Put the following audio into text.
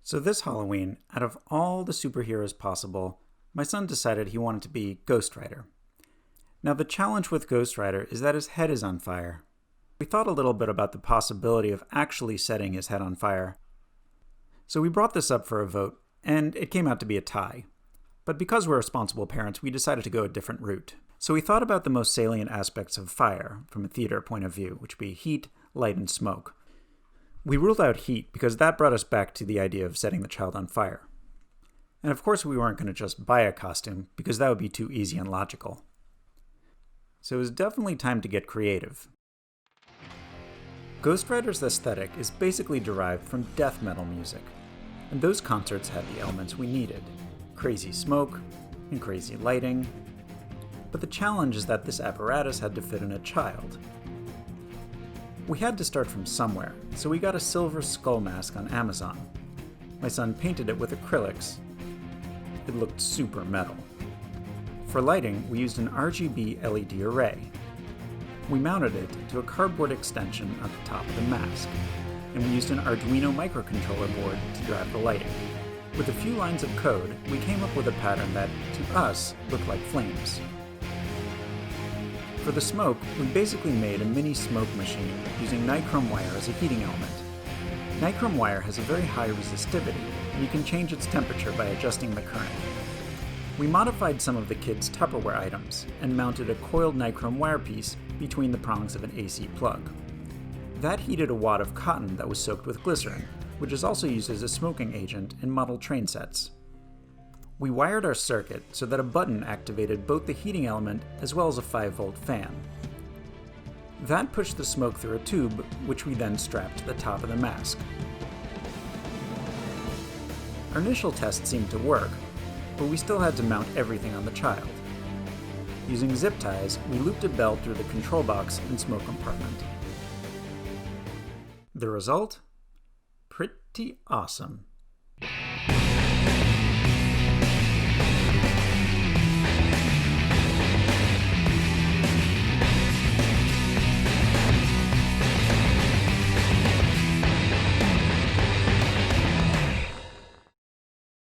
So this Halloween, out of all the superheroes possible, my son decided he wanted to be Ghost Rider. Now the challenge with Ghost Rider is that his head is on fire. We thought a little bit about the possibility of actually setting his head on fire. So we brought this up for a vote, and it came out to be a tie. But because we're responsible parents, we decided to go a different route. So we thought about the most salient aspects of fire from a theater point of view, which would be heat, light, and smoke. We ruled out heat because that brought us back to the idea of setting the child on fire. And of course we weren't going to just buy a costume, because that would be too easy and logical. So it was definitely time to get creative. Ghost Rider's aesthetic is basically derived from death metal music, and those concerts had the elements we needed: crazy smoke and crazy lighting. But the challenge is that this apparatus had to fit in a child. We had to start from somewhere, so we got a silver skull mask on Amazon. My son painted it with acrylics. It looked super metal. For lighting, we used an RGB LED array. We mounted it to a cardboard extension at the top of the mask, and we used an Arduino microcontroller board to drive the lighting. With a few lines of code, we came up with a pattern that, to us, looked like flames. For the smoke, we basically made a mini smoke machine using nichrome wire as a heating element. Nichrome wire has a very high resistivity, and you can change its temperature by adjusting the current. We modified some of the kids' Tupperware items and mounted a coiled nichrome wire piece between the prongs of an AC plug. That heated a wad of cotton that was soaked with glycerin, which is also used as a smoking agent in model train sets. We wired our circuit so that a button activated both the heating element as well as a 5-volt fan. That pushed the smoke through a tube, which we then strapped to the top of the mask. Our initial test seemed to work, but we still had to mount everything on the child. Using zip ties, we looped a belt through the control box and smoke compartment. The result? Pretty awesome.